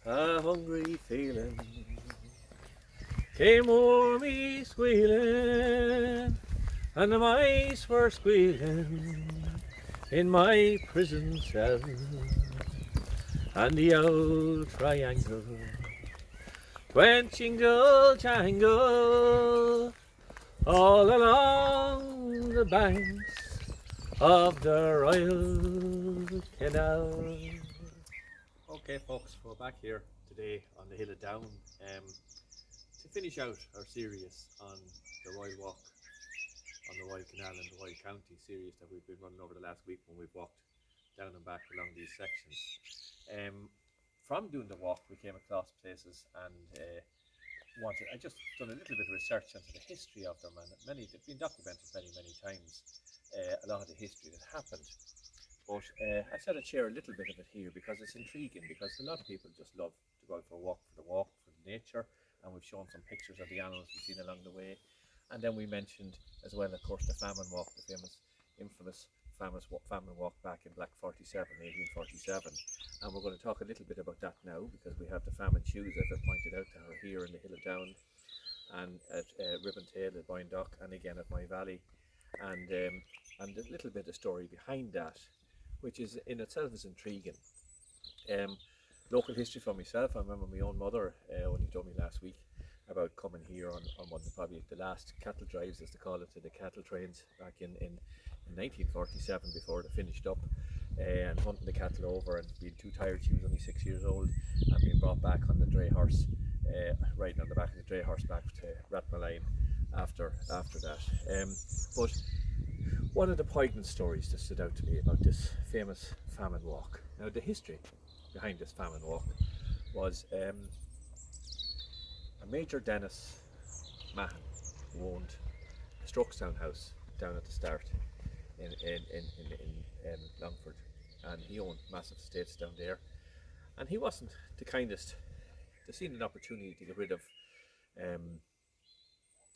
A hungry feeling came o'er me squealing, and the mice were squealing in my prison cell, and the old triangle went jingle jangle all along the banks of the Royal Canal. Okay folks, we're back here today on the Hill of Down to finish out our series on the Royal Walk on the Royal Canal and the Royal County series that we've been running over the last week when we've walked down and back along these sections. From doing the walk we came across places and I just done a little bit of research into the history of them, and they've been documented many times, a lot of the history that happened. But I said I'd share a little bit of it here because it's intriguing, because a lot of people just love to go out for a walk for the nature, and we've shown some pictures of the animals we've seen along the way. And then we mentioned as well, of course, the Famine Walk, the infamous Famine Walk back in 1847. And we're going to talk a little bit about that now, because we have the Famine Shoes, as I pointed out to her, here in the Hill of Down, and at Ribbontail, at Dock, and again at my valley. And a little bit of story behind that, which is in itself is intriguing. Local history for myself, I remember my own mother when you told me last week about coming here on one of probably the last cattle drives, as they call it, to the cattle trains back in 1947, before they finished up, and hunting the cattle over and being too tired. She was only 6 years old and being brought back on the dray horse, riding on the back of the dray horse back to Rathmaline after that. But one of the poignant stories that stood out to me about this famous Famine Walk. Now, the history behind this Famine Walk was a Major Dennis Mahan, who owned a Strokestown house down at the start in Longford, and he owned massive estates down there, and he wasn't the kindest. They seen an opportunity to get rid of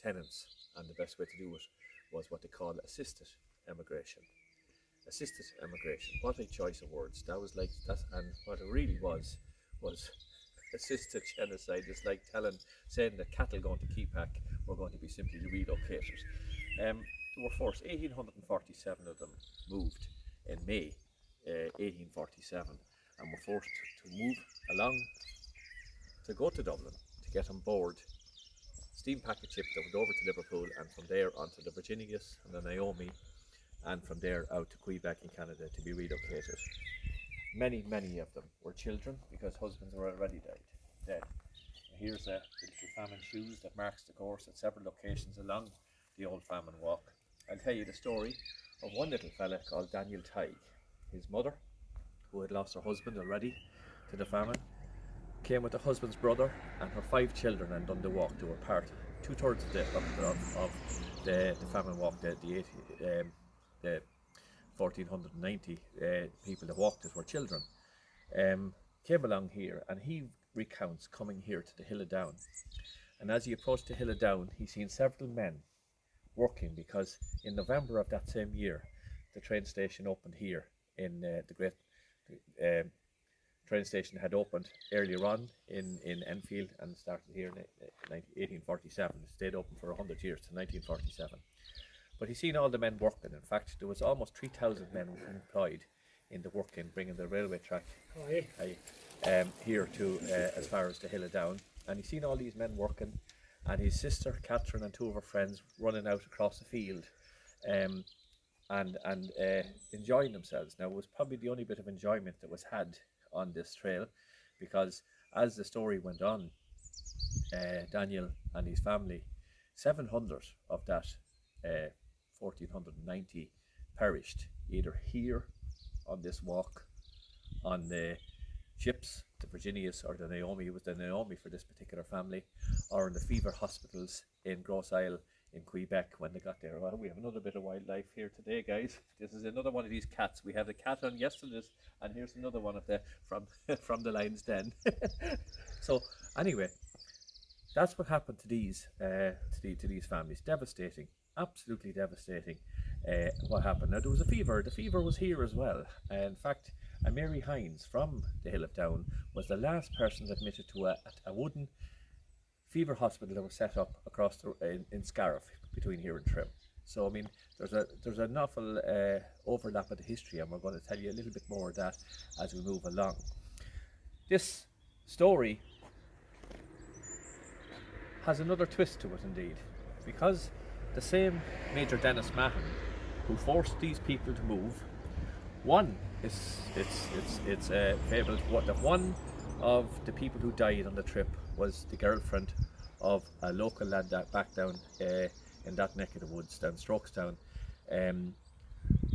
tenants, and the best way to do it was what they call assisted emigration. Assisted emigration, what a choice of words. That was like that, and what it really was assisted genocide. It's like saying that cattle going to Keepack were going to be simply relocated. They were forced. 1847 of them moved in May 1847, and were forced to move along to go to Dublin to get on board steam packet ship that went over to Liverpool, and from there onto the Virginius and the Naomi, and from there out to Quebec in Canada to be relocated. Many of them were children, because husbands were already dead. Here's the little Famine Shoes that marks the course at several locations along the old Famine Walk. I'll tell you the story of one little fella called Daniel Tighe. His mother, who had lost her husband already to the famine, came with her husband's brother and her 5 children and done the walk. They were part, 2/3 of the Famine Walk, the 1490 people that walked it were children. Came along here, and he recounts coming here to the Hill of Down, and as he approached the Hill of Down, he seen several men working, because in November of that same year the train station opened here in the great train station had opened earlier on in Enfield, and started here in 1847. It stayed open for 100 years to 1947. But he seen all the men working. In fact, there was almost 3,000 men employed in the working, bringing the railway track here to as far as the Hill of Down. And he seen all these men working, and his sister Catherine and 2 of her friends running out across the field, and enjoying themselves. Now, it was probably the only bit of enjoyment that was had on this trail, because as the story went on, Daniel and his family, 700 of that 1490 perished, either here on this walk, on the ships, the Virginius or the Naomi. It was the Naomi for this particular family, or in the fever hospitals in Grosse Isle in Quebec when they got there. Well, we have another bit of wildlife here today, guys. This is another one of these cats. We had a cat on yesterday's, and here's another one of the from the lion's den. So anyway, that's what happened to these families. Devastating, absolutely devastating. What happened? Now, there was a fever. The fever was here as well. In fact, And Mary Hines from the Hill of Down was the last person admitted to a wooden fever hospital that was set up across in Scariff between here and Trim. So I mean, there's an awful overlap of the history, and we're going to tell you a little bit more of that as we move along. This story has another twist to it indeed, because the same Major Dennis Mahon who forced these people to move, it's fabled that one of the people who died on the trip was the girlfriend of a local lad that back down in that neck of the woods down Strokestown,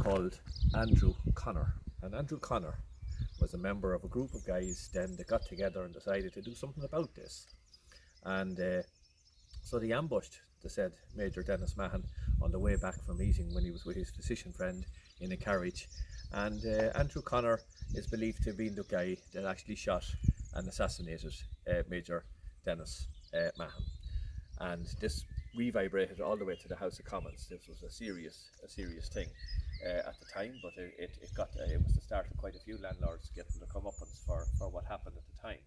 called Andrew Connor. And Andrew Connor was a member of a group of guys then that got together and decided to do something about this. And so they ambushed the said Major Dennis Mahon on the way back from meeting when he was with his physician friend in a carriage. And Andrew Connor is believed to have been the guy that actually shot and assassinated Major Dennis Mahon. And this reverberated all the way to the House of Commons. This was a serious thing at the time, but it was the start of quite a few landlords getting the comeuppance for what happened at the time.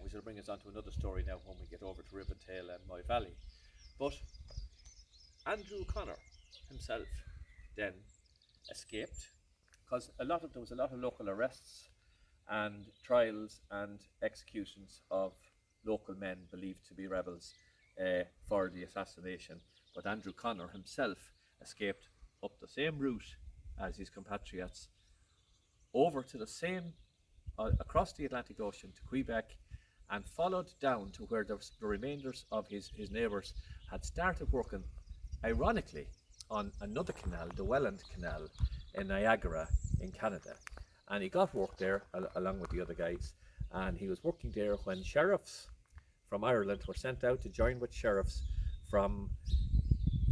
Which will bring us on to another story now when we get over to Ribbontail and Moy Valley. But Andrew Connor himself then escaped, because there was a lot of local arrests and trials and executions of local men believed to be rebels for the assassination. But Andrew Connor himself escaped up the same route as his compatriots over to the same across the Atlantic Ocean to Quebec, and followed down to where the remainders of his neighbours had started working, ironically, on another canal, the Welland Canal in Niagara in Canada. And he got work there along with the other guys, and he was working there when sheriffs from Ireland were sent out to join with sheriffs from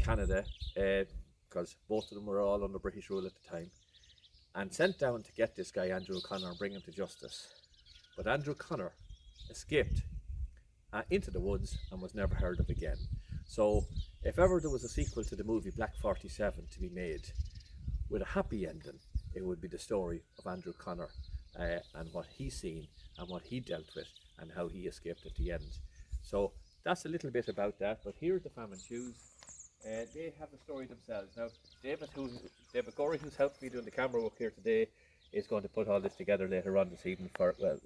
Canada, because both of them were all under British rule at the time, and sent down to get this guy Andrew Connor and bring him to justice. But Andrew Connor escaped into the woods and was never heard of again. So if ever there was a sequel to the movie Black 47 to be made with a happy ending, it would be the story of Andrew Connor and what he's seen and what he dealt with and how he escaped at the end. So that's a little bit about that. But here are the Famine Shoes. They have the story themselves. Now David Gorey, who's helped me doing the camera work here today, is going to put all this together later on this evening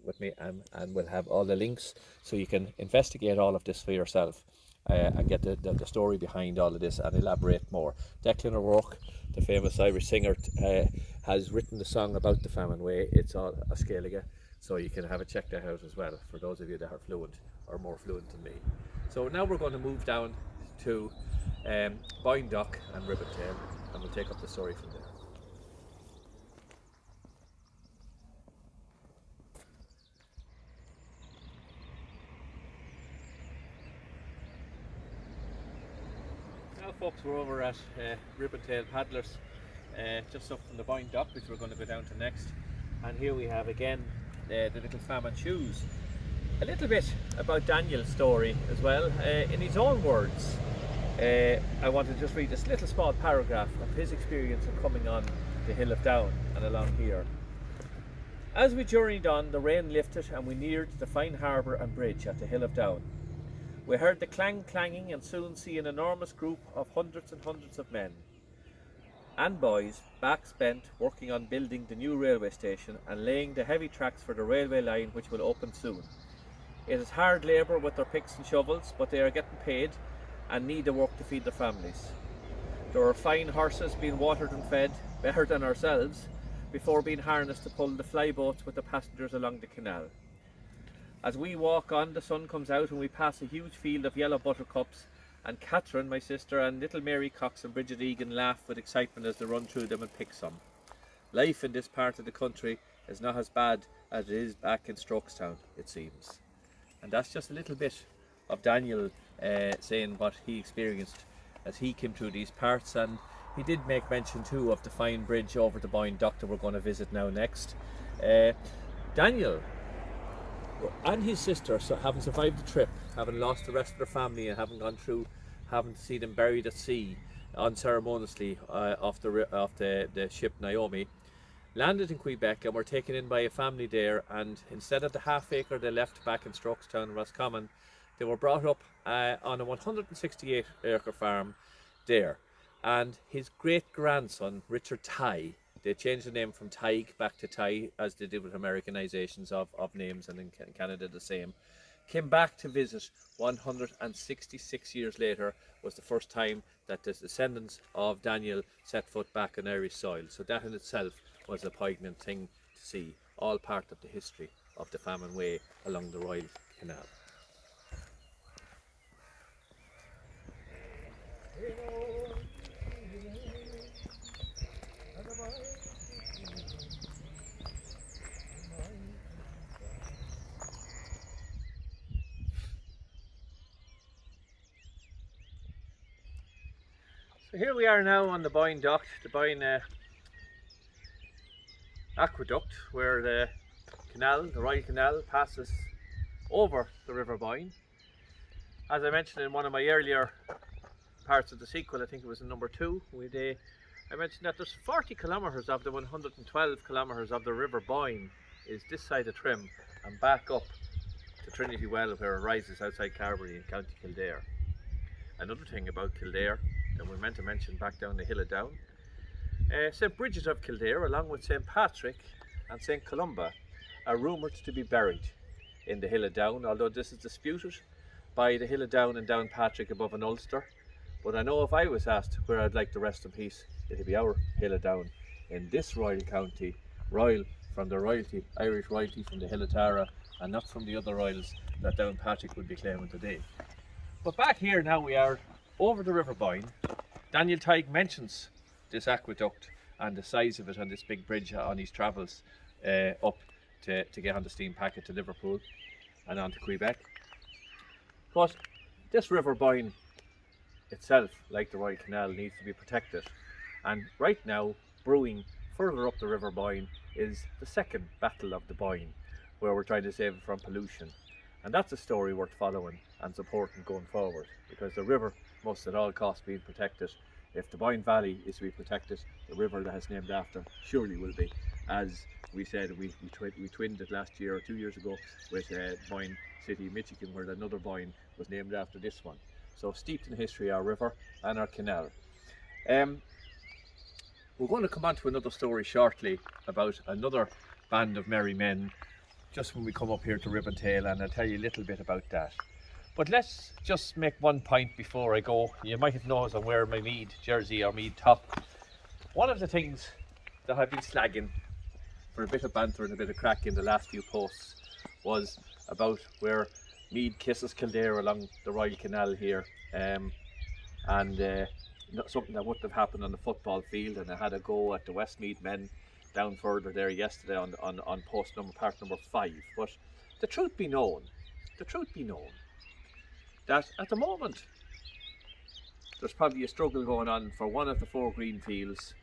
with me, and we'll have all the links so you can investigate all of this for yourself and get the story behind all of this and elaborate more. Declan O'Rourke, the famous Irish singer, has written the song about the Famine Way. It's all a Scaelega, so you can have a check that out as well for those of you that are fluent or more fluent than me. So now we're going to move down to Boyne-Dock and Ribbontail, and we'll take up the story from there. Now folks, we're over at Ribbontail Paddlers, just up from the Boyne-Dock, which we're going to go down to next. And here we have again the little Famine Shoes. A little bit about Daniel's story as well, in his own words. I want to just read this little small paragraph of his experience of coming on the Hill of Down and along here. As we journeyed on, the rain lifted and we neared the fine harbour and bridge at the Hill of Down. We heard the clanging and soon see an enormous group of hundreds and hundreds of men and boys, backs bent, working on building the new railway station and laying the heavy tracks for the railway line which will open soon. It is hard labour with their picks and shovels, but they are getting paid and need the work to feed their families. There are fine horses being watered and fed, better than ourselves, before being harnessed to pull the flyboats with the passengers along the canal. As we walk on, the sun comes out and we pass a huge field of yellow buttercups, and Catherine, my sister, and little Mary Cox and Bridget Egan laugh with excitement as they run through them and pick some. Life in this part of the country is not as bad as it is back in Strokestown, it seems. And that's just a little bit of Daniel saying what he experienced as he came through these parts. And he did make mention too of the fine bridge over the Boyne-Dock that we're going to visit now next. Daniel and his sister, so having survived the trip, having lost the rest of their family and having gone through, having to see them buried at sea unceremoniously off the ship Naomi, landed in Quebec and were taken in by a family there, and instead of the half acre they left back in Strokestown, Roscommon, they were brought up on a 168 acre farm there. And his great grandson, Richard Tighe, they changed the name from Tighe back to Tighe, as they did with Americanizations of names, and in Canada the same, came back to visit 166 years later. Was the first time that the descendants of Daniel set foot back on Irish soil. So that in itself was a poignant thing to see, all part of the history of the Famine Way along the Royal Canal. So here we are now on the Boyne Dock, the Boyne aqueduct, where the canal, the Royal Canal, passes over the River Boyne. As I mentioned in one of my earlier parts of the sequel, I think it was in number 2, I mentioned that there's 40 kilometres of the 112 kilometres of the River Boyne is this side of Trim and back up to Trinity Well, where it rises outside Carbery in County Kildare. Another thing about Kildare that we meant to mention back down the hill of Down, St Bridget of Kildare, along with St Patrick and St Columba, are rumoured to be buried in the hill of Down, although this is disputed by the hill of Down and Downpatrick above in Ulster. But I know if I was asked where I'd like to rest in peace, it'd be our hill of Down in this royal county, royal from the royalty, Irish royalty from the hill of Tara, and not from the other royals that Downpatrick would be claiming today. But back here now we are over the River Boyne. Daniel Tighe mentions this aqueduct and the size of it on this big bridge on his travels up to get on the steam packet to Liverpool and on to Quebec. But this River Boyne itself, like the Royal Canal, needs to be protected. And right now, brewing further up the River Boyne is the second Battle of the Boyne, where we're trying to save it from pollution. And that's a story worth following and supporting going forward, because the river must at all costs be protected. If the Boyne Valley is to be protected, the river that it's named after surely will be. As we said, we twinned it last year or 2 years ago with Boyne City, Michigan, where another Boyne was named after this one. So steeped in history, our river and our canal. We're going to come on to another story shortly about another band of merry men just when we come up here to Ribbontail, and I'll tell you a little bit about that. But let's just make one point before I go. You might have noticed I'm wearing my Meath jersey or Meath top. One of the things that I've been slagging for a bit of banter and a bit of crack in the last few posts was about where Meath kisses Kildare along the Royal Canal here, and something that wouldn't have happened on the football field, and I had a go at the Westmeath men down further there yesterday on post part number 5. But the truth be known, that at the moment there's probably a struggle going on for one of the 4 green fields,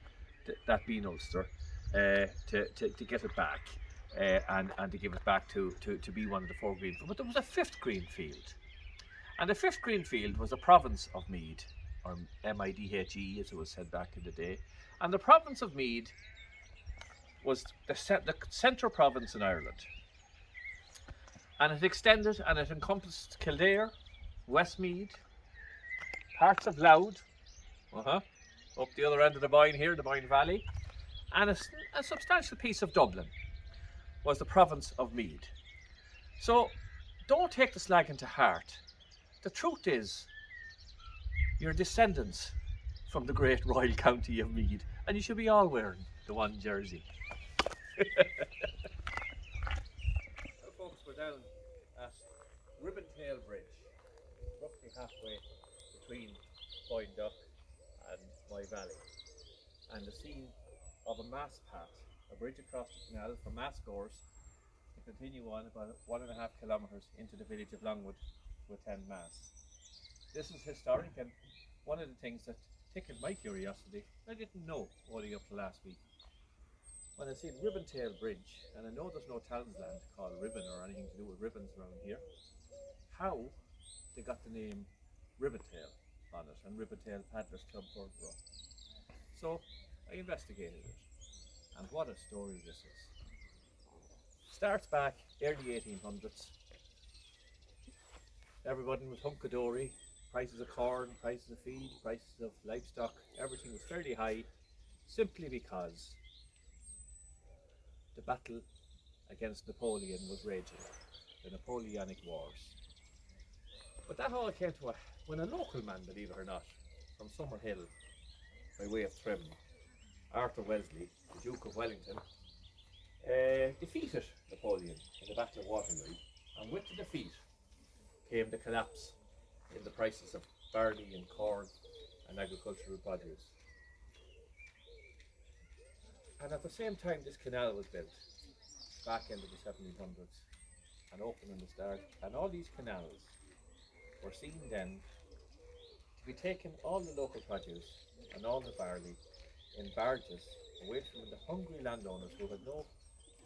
that being Ulster, to get it back and to give it back to be one of the 4 green fields. But there was a 5th green field, and the 5th green field was a province of Meath, or Midhe as it was said back in the day. And the province of Meath was the centre province in Ireland, and it extended and it encompassed Kildare, Westmeath, parts of Louth, up the other end of the Boyne here, the Boyne Valley, and a substantial piece of Dublin was the province of Meath. So don't take the slagging to heart. The truth is, you're descendants from the great royal county of Meath, and you should be all wearing the one jersey. So folks, we're down at Ribbontail Bridge, roughly halfway between Boyne Dock and my valley, and the scene of a mass path, a bridge across the canal from Mascores to continue on about 1.5 kilometres into the village of Longwood to attend Mass. This is historic, and one of the things that tickled my curiosity, I didn't know only up to last week, when I seen Rivintail Bridge, and I know there's no townsland called Ribbon or anything to do with ribbons around here, how they got the name Ribbontail on it, and Ribbontail Paddlers Club further up. So I investigated it, And what a story this is. Starts back early 1800s. Everybody was hunkadory. Prices of corn, prices of feed, prices of livestock, everything was fairly high, simply because the battle against Napoleon was raging, the Napoleonic Wars. But that all came to when a local man, believe it or not, from Summerhill, by way of Trim, Arthur Wellesley, the Duke of Wellington, defeated Napoleon in the Battle of Waterloo, and with the defeat came the collapse in the prices of barley and corn and agricultural produce. And at the same time this canal was built, back into the 1700s, and opened in the start, and all these canals were seen then to be taking all the local produce and all the barley in barges away from the hungry landowners who had no,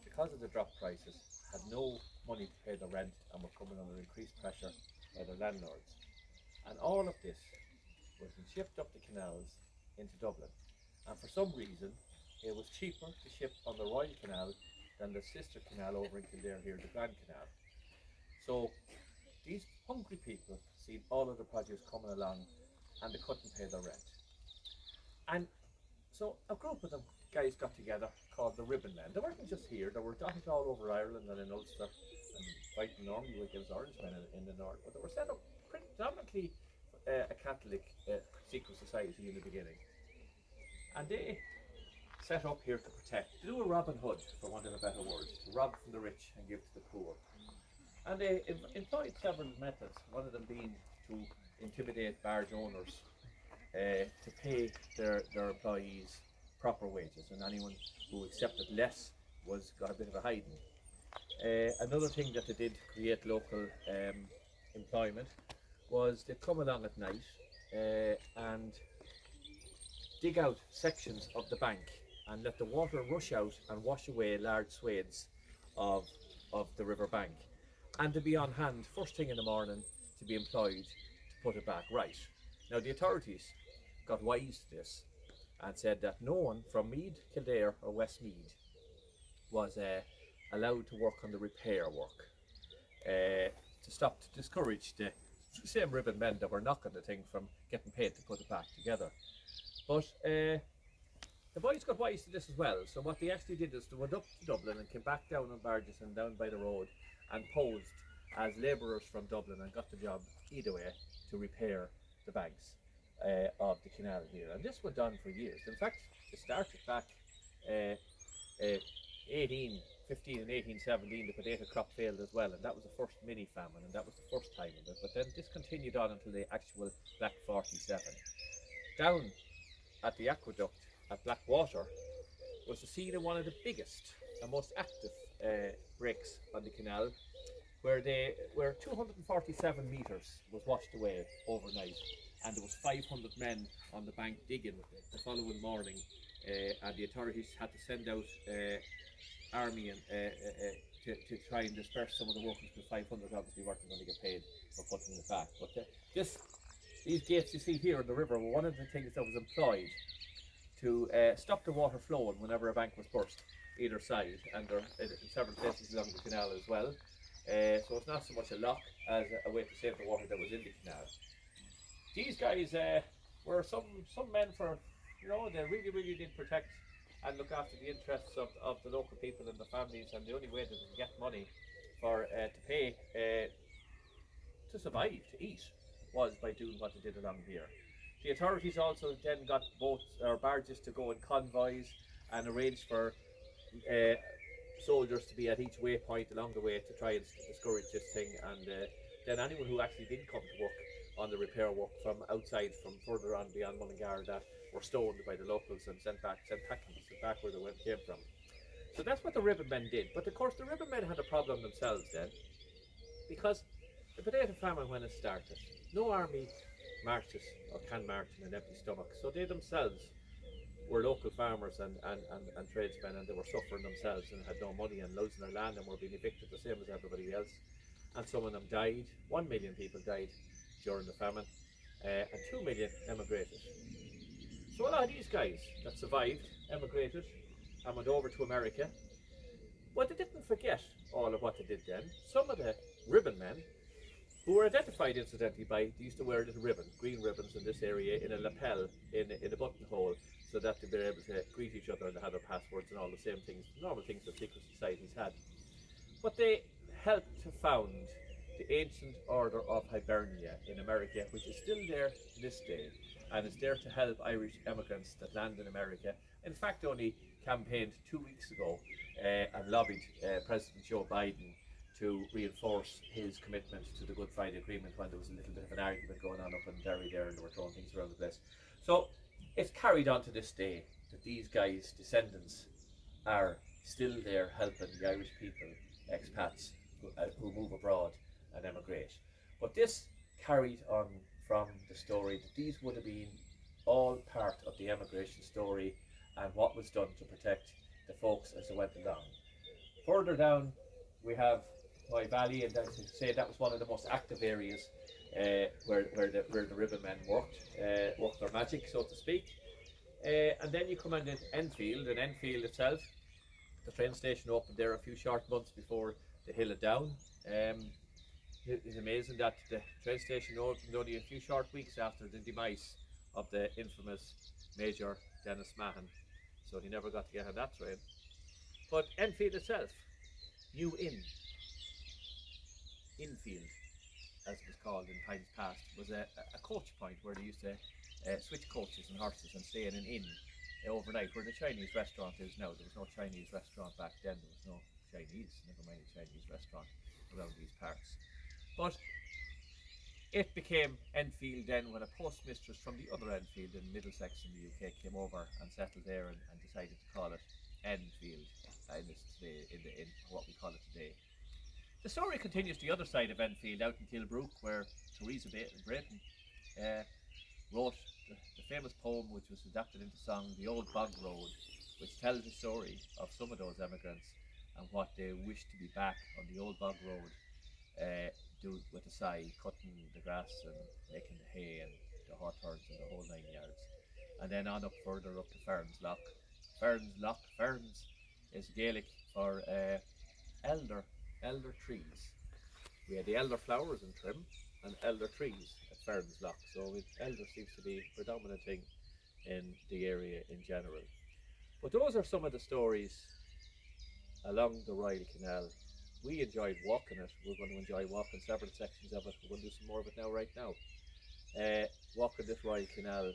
because of the drop prices, had no money to pay the rent and were coming under increased pressure by their landlords. And all of this was shipped up the canals into Dublin. And for some reason, it was cheaper to ship on the Royal Canal than the sister canal over in Kildare here, the Grand Canal. So these hungry people seen all of the produce coming along and they couldn't pay their rent. And so a group of them guys got together called the Ribbonmen. They weren't just here, they were dotted all over Ireland and in Ulster and fighting normally against Orangemen in the north, but they were set up predominantly a Catholic secret society in the beginning. And they set up here to protect, to do a Robin Hood, for want of a better word, to rob from the rich and give to the poor. And they employed several methods, one of them being to intimidate barge owners to pay their employees proper wages, and anyone who accepted less got a bit of a hiding. Another thing that they did to create local employment was they'd come along at night and dig out sections of the bank and let the water rush out and wash away large swathes of the river bank, and to be on hand first thing in the morning to be employed to put it back right. Now the authorities got wise to this and said that no one from Meath, Kildare or Westmeath was allowed to work on the repair work, to discourage the same ribbon men that were knocking the thing from getting paid to put it back together. But the boys got wise to this as well, so what they actually did is they went up to Dublin and came back down on barges and down by the road and posed as labourers from Dublin and got the job either way to repair the banks of the canal here. And this went on for years. In fact, it started back 1815 and 1817, the potato crop failed as well, and that was the first mini famine, and that was the first time of it. But then this continued on until the actual Black 47. Down at the aqueduct at Blackwater was the scene of one of the biggest and most active breaks on the canal, where 247 metres was washed away overnight, and there was 500 men on the bank digging the following morning, and the authorities had to send out army and to try and disperse some of the workers, because 500 obviously weren't going to get paid for putting it back. But these gates you see here in the river were one of the things that was employed to stop the water flowing whenever a bank was burst either side, and there in several places along the canal as well. So it's not so much a lock as a way to save the water that was in the canal. These guys were some men for, they really did protect and look after the interests of the local people and the families, and the only way that they could get money for to pay to survive, to eat, was by doing what they did along here. The authorities also then got boats or barges to go in convoys and arranged for soldiers to be at each waypoint along the way to try and discourage this thing, and then anyone who actually did come to work on the repair work from outside, from further on beyond Mullingar, that were stoned by the locals and sent back where they came from. So that's what the Ribbonmen did. But of course the Ribbonmen had a problem themselves then, because the potato famine, when it started, no army marches or can march on an empty stomach, so they themselves were local farmers and tradesmen, and they were suffering themselves and had no money and losing their land and were being evicted the same as everybody else. And some of them died. 1 million people died during the famine, and 2 million emigrated. So a lot of these guys that survived emigrated and went over to America. But they didn't forget all of what they did then. Some of the ribbon men, who were identified incidentally by, they used to wear a little ribbon, green ribbons in this area, in a lapel, in a buttonhole, so that they'd be able to greet each other and have their passwords and all the same things, normal things that secret societies had. But they helped to found the Ancient Order of Hibernia in America, which is still there to this day, and is there to help Irish emigrants that land in America. In fact, only campaigned 2 weeks ago and lobbied President Joe Biden to reinforce his commitment to the Good Friday Agreement when there was a little bit of an argument going on up in Derry there, and they were throwing things around the place. So it's carried on to this day that these guys' descendants are still there helping the Irish people, expats who move abroad and emigrate. But this carried on from the story that these would have been all part of the emigration story and what was done to protect the folks as they went along. Further down we have my valley, and as I say, that was one of the most active areas where the ribbon men worked their magic, so to speak. And then you come into Enfield, and Enfield itself, the train station opened there a few short months before they hill it down. It's amazing that the train station opened only a few short weeks after the demise of the infamous Major Dennis Mahon, so he never got to get on that train. But Enfield itself, New Infield, as it was called in times past, was a coach point where they used to switch coaches and horses and stay in an inn overnight, where the Chinese restaurant is now. There was no Chinese restaurant back then. There was no Chinese, never mind a Chinese restaurant around these parts. But it became Enfield then when a postmistress from the other Enfield in Middlesex in the UK came over and settled there and decided to call it Enfield in what we call it today. The story continues the other side of Enfield, out in Kilbrook, where Theresa Brayton wrote the famous poem which was adapted into song, The Old Bog Road, which tells the story of some of those emigrants and what they wished to be back on the old bog road, do with the sigh, cutting the grass and making the hay and the hawthorns and the whole 9 yards. And then on up further up to Ferns Loch. Ferns is Gaelic for elder trees. We had the elder flowers in trim and elder trees at Ferns Loch, so elder seems to be a predominant thing in the area in general. But those are some of the stories along the Royal Canal. We enjoyed walking it. We're going to enjoy walking several sections of it. We're going to do some more of it right now. Walking this Royal Canal,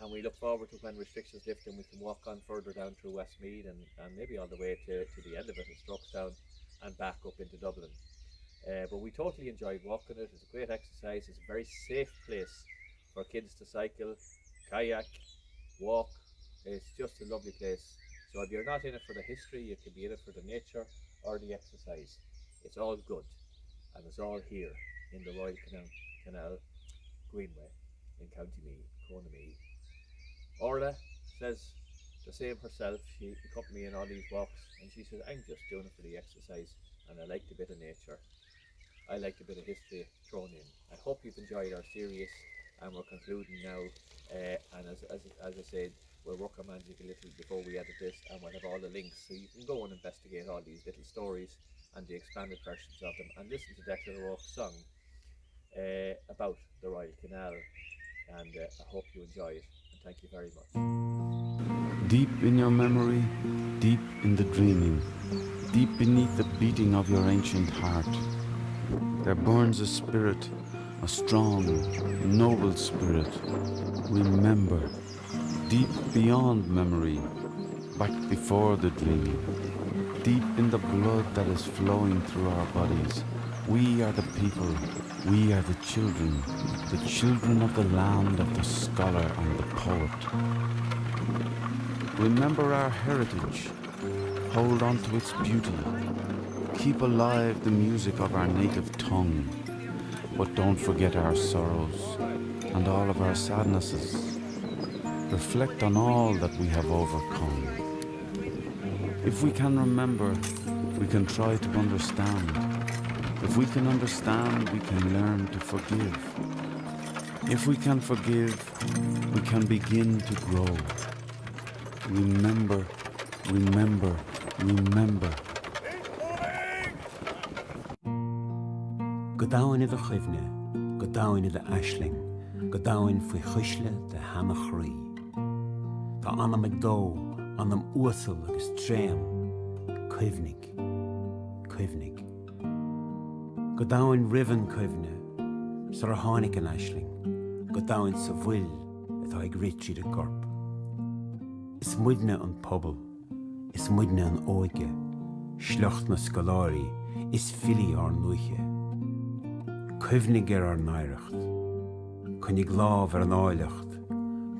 and we look forward to when restrictions lift and we can walk on further down through Westmeath and maybe all the way to the end of it at Strokestown and back up into Dublin. But we totally enjoyed walking it. It's a great exercise. It's a very safe place for kids to cycle, kayak, walk. It's just a lovely place. So if you're not in it for the history, you can be in it for the nature or the exercise. It's all good, and it's all here in the Royal Canal Greenway in County Meath, County Meath. Orla says the same herself. She accompanied me in all these walks, and she says, I'm just doing it for the exercise, and I like the bit of nature. I like a bit of history thrown in. I hope you've enjoyed our series, and we're concluding now. And as I said, we'll work on magic a little before we edit this, and we'll have all the links so you can go and investigate all these little stories and the expanded versions of them, and listen to Declan song about the Royal Canal. And I hope you enjoy it, and thank you very much. Deep in your memory, deep in the dreaming, deep beneath the beating of your ancient heart, there burns a spirit, a strong, noble spirit. Remember, deep beyond memory, back before the dreaming, deep in the blood that is flowing through our bodies. We are the people, we are the children of the land of the scholar and the poet. Remember our heritage, hold on to its beauty, keep alive the music of our native tongue, but don't forget our sorrows and all of our sadnesses. Reflect on all that we have overcome. If we can remember, we can try to understand. If we can understand, we can learn to forgive. If we can forgive, we can begin to grow. Remember, remember, remember. Godain i the chivne, godain i the ashling, godain fwy chysle de hana chri. Ta anam agdo, anam uasel agus tream, civnig, civnig. Godain riven civne, sarahanic an ashling, godain savil, et I gritchi de gorp. Is muidne an pobl, is muidne an oige, schlucht na scolari, is fili ar nuiche. Civnig ar nairacht, cynnig glav ar an áilecht,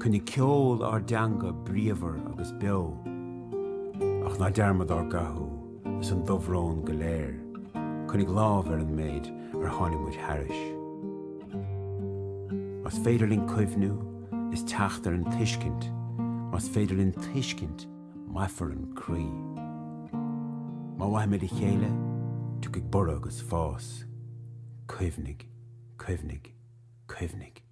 cynnig ceol ar deanga bríomhar agus beo, ach na dermad ar gahu, is an dofrón galéir, cynnig glav ar an maid ar honimwyd harish. Mas féidirlin civnú is tacht ar an tiskint, mas féidirlin tiskint maifar an crí. Ma waimid I chéile, tuk ag bor agus fás. Civnig, civnig, civnig.